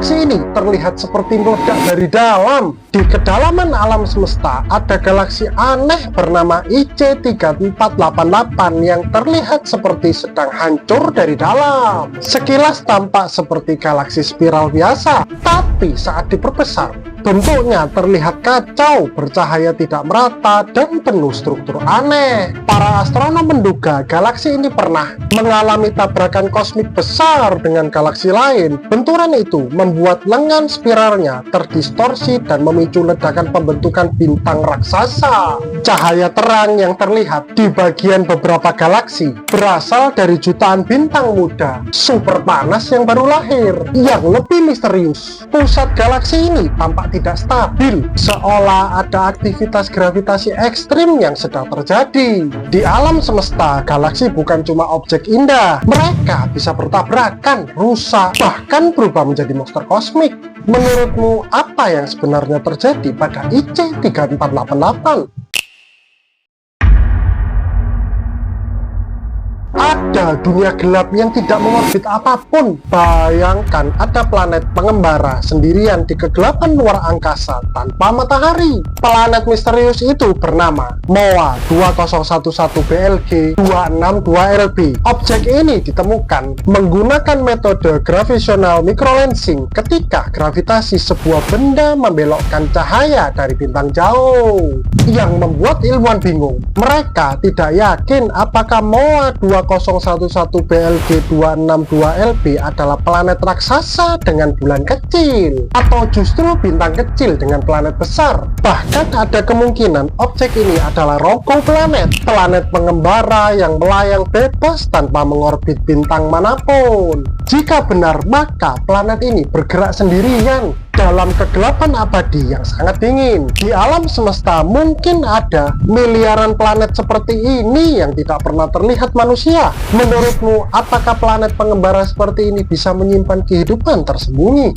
Galaksi ini terlihat seperti meledak dari dalam. Di kedalaman alam semesta ada galaksi aneh bernama IC3488 yang terlihat seperti sedang hancur dari dalam. Sekilas tampak seperti galaksi spiral biasa, tapi saat diperbesar, bentuknya terlihat kacau, bercahaya tidak merata, dan penuh struktur aneh. Para astronom menduga galaksi ini pernah mengalami tabrakan kosmik besar dengan galaksi lain. Benturan itu membuat lengan spiralnya terdistorsi dan memicu ledakan pembentukan bintang raksasa. Cahaya terang yang terlihat di bagian beberapa galaksi berasal dari jutaan bintang muda super panas yang baru lahir. Yang lebih misterius, pusat galaksi ini tampak tidak stabil, seolah ada aktivitas gravitasi ekstrim yang sedang terjadi. Di alam semesta, galaksi bukan cuma objek indah, mereka bisa bertabrakan, rusak, bahkan berubah menjadi monster kosmik. Menurutmu, apa yang sebenarnya terjadi pada IC3488? Ada dunia gelap yang tidak mengorbit apapun. Bayangkan ada planet pengembara sendirian di kegelapan luar angkasa tanpa matahari. Planet misterius itu bernama MOA 2011 BLG 262LB. Objek ini ditemukan menggunakan metode gravitational microlensing ketika gravitasi sebuah benda membelokkan cahaya dari bintang jauh. Yang membuat ilmuwan bingung. Mereka tidak yakin apakah MOA 2011 BLG 262LB adalah planet raksasa dengan bulan kecil, atau justru bintang kecil dengan planet besar. Bahkan ada kemungkinan objek ini adalah rogo planet, planet pengembara yang melayang bebas tanpa mengorbit bintang manapun. Jika benar, maka planet ini bergerak sendirian dalam kegelapan abadi yang sangat dingin. Di alam semesta mungkin ada miliaran planet seperti ini yang tidak pernah terlihat manusia. Menurutmu, apakah planet pengembara seperti ini bisa menyimpan kehidupan tersembunyi?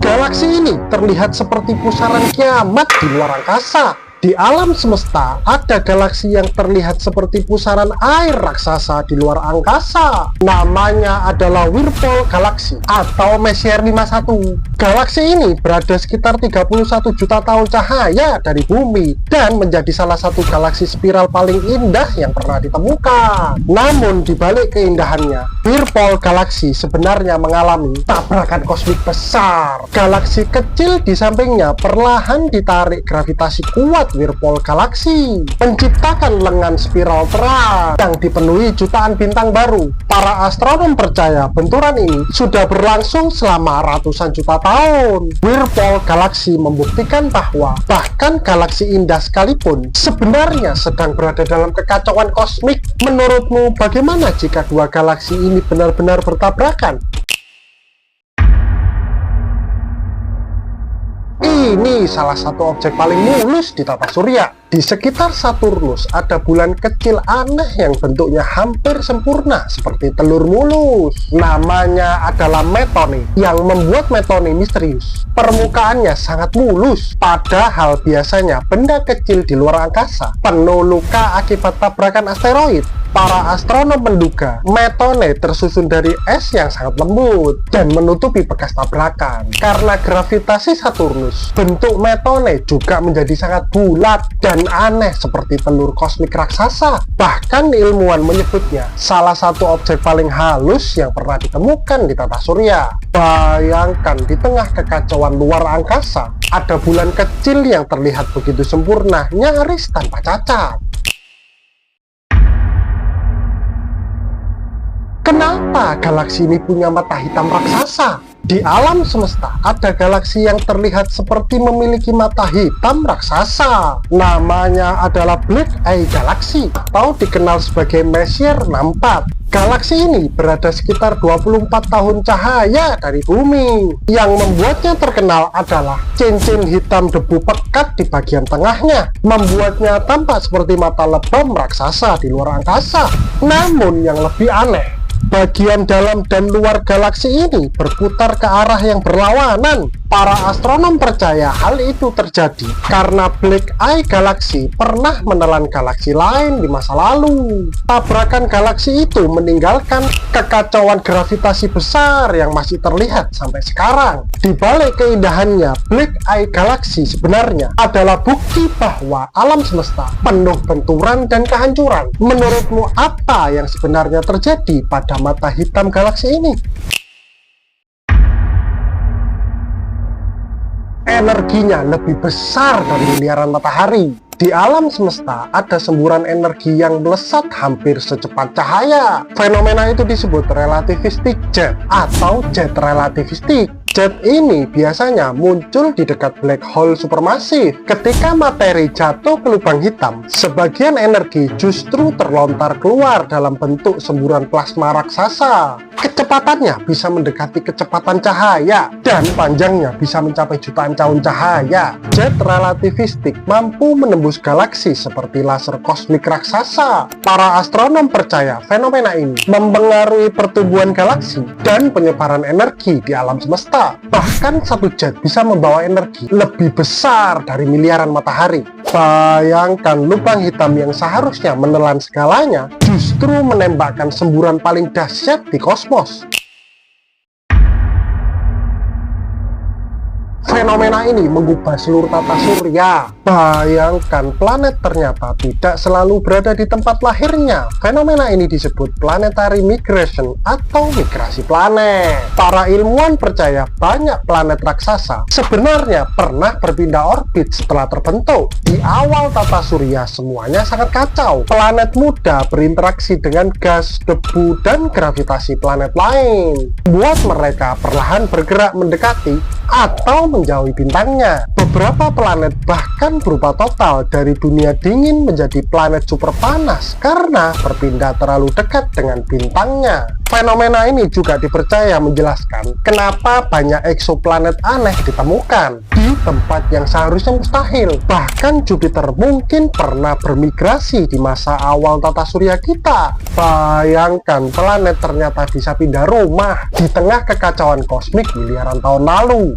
Galaksi ini terlihat seperti pusaran kiamat di luar angkasa. Di alam semesta, ada galaksi yang terlihat seperti pusaran air raksasa di luar angkasa. Namanya adalah Whirlpool Galaxy atau Messier 51. Galaksi ini berada sekitar 31 juta tahun cahaya dari bumi dan menjadi salah satu galaksi spiral paling indah yang pernah ditemukan. Namun, di balik keindahannya, Whirlpool Galaxy sebenarnya mengalami tabrakan kosmik besar. Galaksi kecil di sampingnya perlahan ditarik gravitasi kuat Whirlpool Galaxy, menciptakan lengan spiral terang yang dipenuhi jutaan bintang baru. Para astronom percaya benturan ini sudah berlangsung selama ratusan juta tahun. Whirlpool Galaxy membuktikan bahwa bahkan galaksi indah sekalipun sebenarnya sedang berada dalam kekacauan kosmik. Menurutmu, bagaimana jika dua galaksi ini benar-benar bertabrakan? Ini salah satu objek paling mulus di tata surya. Di sekitar Saturnus ada bulan kecil aneh yang bentuknya hampir sempurna seperti telur mulus. Namanya adalah Metone. Yang membuat Metone misterius, permukaannya sangat mulus, padahal biasanya benda kecil di luar angkasa penuh luka akibat tabrakan asteroid. Para astronom menduga Metone tersusun dari es yang sangat lembut dan menutupi bekas tabrakan. Karena gravitasi Saturnus, bentuk Metone juga menjadi sangat bulat dan aneh seperti telur kosmik raksasa. Bahkan ilmuwan menyebutnya salah satu objek paling halus yang pernah ditemukan di tata surya. Bayangkan di tengah kekacauan luar angkasa, ada bulan kecil yang terlihat begitu sempurna, nyaris tanpa cacat. Kenapa galaksi ini punya mata hitam raksasa? Di alam semesta ada galaksi yang terlihat seperti memiliki mata hitam raksasa. Namanya adalah Black Eye Galaxy atau dikenal sebagai Messier 64. Galaksi ini berada sekitar 24 tahun cahaya dari bumi. Yang membuatnya terkenal adalah cincin hitam debu pekat di bagian tengahnya, membuatnya tampak seperti mata lebam raksasa di luar angkasa. Namun yang lebih aneh, Bagian dalam dan luar galaksi ini berputar ke arah yang berlawanan. Para astronom percaya hal itu terjadi karena Black Eye Galaxy pernah menelan galaksi lain di masa lalu. Tabrakan galaksi itu meninggalkan kekacauan gravitasi besar yang masih terlihat sampai sekarang. Di balik keindahannya, Black Eye Galaxy sebenarnya adalah bukti bahwa alam semesta penuh benturan dan kehancuran. Menurutmu apa yang sebenarnya terjadi pada mata hitam galaksi ini? Energinya lebih besar dari miliaran matahari. Di alam semesta ada semburan energi yang melesat hampir secepat cahaya. Fenomena itu disebut relativistic jet atau jet relativistik. Jet ini biasanya muncul di dekat black hole supermasif. Ketika materi jatuh ke lubang hitam, sebagian energi justru terlontar keluar dalam bentuk semburan plasma raksasa. Kecepatannya bisa mendekati kecepatan cahaya dan panjangnya bisa mencapai jutaan tahun cahaya. Jet relativistik mampu menembus galaksi seperti laser kosmik raksasa. Para astronom percaya fenomena ini mempengaruhi pertumbuhan galaksi dan penyebaran energi di alam semesta. Bahkan satu jet bisa membawa energi lebih besar dari miliaran matahari. Bayangkan lubang hitam yang seharusnya menelan segalanya justru menembakkan semburan paling dahsyat di kosmos. Fenomena ini mengubah seluruh tata surya. Bayangkan planet ternyata tidak selalu berada di tempat lahirnya. Fenomena ini disebut planetary migration atau migrasi planet. Para ilmuwan percaya banyak planet raksasa sebenarnya pernah berpindah orbit setelah terbentuk. Di awal tata surya semuanya sangat kacau. Planet muda berinteraksi dengan gas, debu, dan gravitasi planet lain. Buat mereka perlahan bergerak mendekati atau menjauhi bintangnya. Beberapa planet bahkan berubah total dari dunia dingin menjadi planet super panas karena berpindah terlalu dekat dengan bintangnya. Fenomena ini juga dipercaya menjelaskan kenapa banyak eksoplanet aneh ditemukan di tempat yang seharusnya mustahil. Bahkan Jupiter mungkin pernah bermigrasi di masa awal tata surya kita. Bayangkan planet ternyata bisa pindah rumah di tengah kekacauan kosmik miliaran tahun lalu.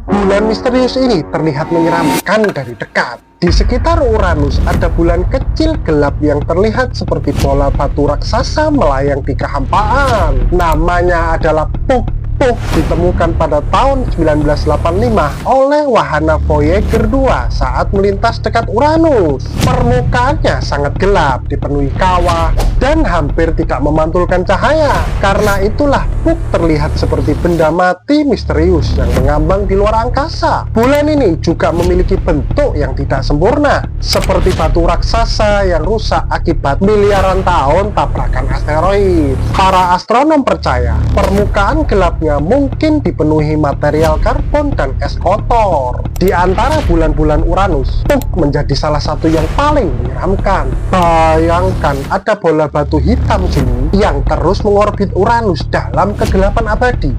Bulan misterius ini terlihat menyeramkan dari dekat. Di sekitar Uranus ada bulan kecil gelap yang terlihat seperti bola batu raksasa melayang di kehampaan. Namanya adalah Puck. Puck ditemukan pada tahun 1985 oleh wahana Voyager 2 saat melintas dekat Uranus. Permukaannya sangat gelap, dipenuhi kawah, dan hampir tidak memantulkan cahaya. Karena itulah Puck terlihat seperti benda mati misterius yang mengambang di luar angkasa. Bulan ini juga memiliki bentuk yang tidak sempurna, seperti batu raksasa yang rusak akibat miliaran tahun tabrakan asteroid. Para astronom percaya permukaan gelapnya mungkin dipenuhi material karbon dan es kotor. Di antara bulan-bulan Uranus, Puck menjadi salah satu yang paling menyeramkan. Bayangkan ada bola batu hitam sini yang terus mengorbit Uranus dalam kegelapan abadi.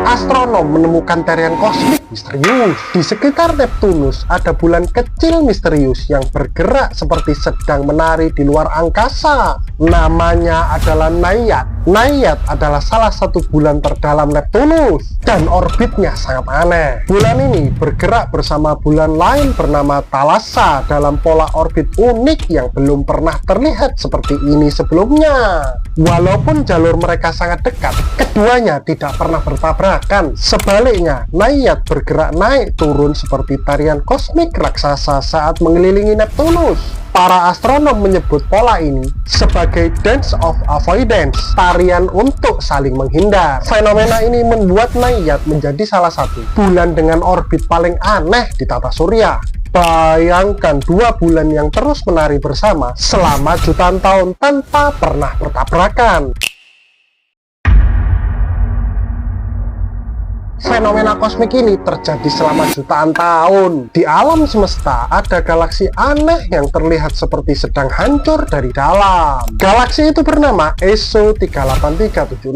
Astronom menemukan terian kosmik misterius. Di sekitar Neptunus ada bulan kecil misterius yang bergerak seperti sedang menari di luar angkasa. Namanya adalah Naiad. Naiad adalah salah satu bulan terdalam Neptunus dan orbitnya sangat aneh. Bulan ini bergerak bersama bulan lain bernama Thalassa dalam pola orbit unik yang belum pernah terlihat seperti ini sebelumnya. Walaupun jalur mereka sangat dekat, keduanya tidak pernah bertabrakan. Sebaliknya, Naiad bergerak naik turun seperti tarian kosmik raksasa saat mengelilingi Neptunus. Para astronom menyebut pola ini sebagai dance of avoidance, tarian untuk saling menghindar. Fenomena ini membuat Naiad menjadi salah satu bulan dengan orbit paling aneh di tata surya. Bayangkan dua bulan yang terus menari bersama selama jutaan tahun tanpa pernah bertabrakan. Fenomena kosmik ini terjadi selama jutaan tahun. Di alam semesta ada galaksi aneh yang terlihat seperti sedang hancur dari dalam. Galaksi itu bernama ESO 38376.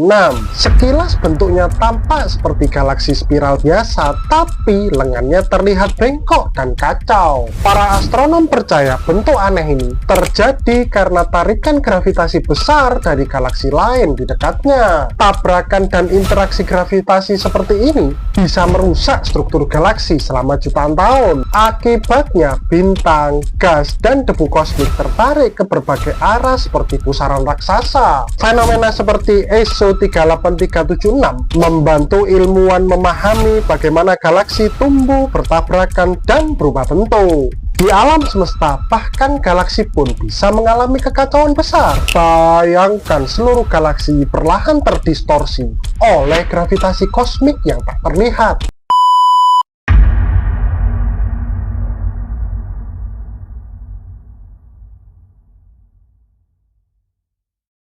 Sekilas bentuknya tampak seperti galaksi spiral biasa, tapi lengannya terlihat bengkok dan kacau. Para astronom percaya bentuk aneh ini terjadi karena tarikan gravitasi besar dari galaksi lain di dekatnya. Tabrakan dan interaksi gravitasi seperti ini bisa merusak struktur galaksi selama jutaan tahun. Akibatnya, bintang, gas, dan debu kosmik tertarik ke berbagai arah seperti pusaran raksasa. Fenomena seperti ESO 38376 membantu ilmuwan memahami bagaimana galaksi tumbuh, bertabrakan, dan berubah bentuk. Di alam semesta, bahkan galaksi pun bisa mengalami kekacauan besar. Bayangkan seluruh galaksi perlahan terdistorsi oleh gravitasi kosmik yang tak terlihat.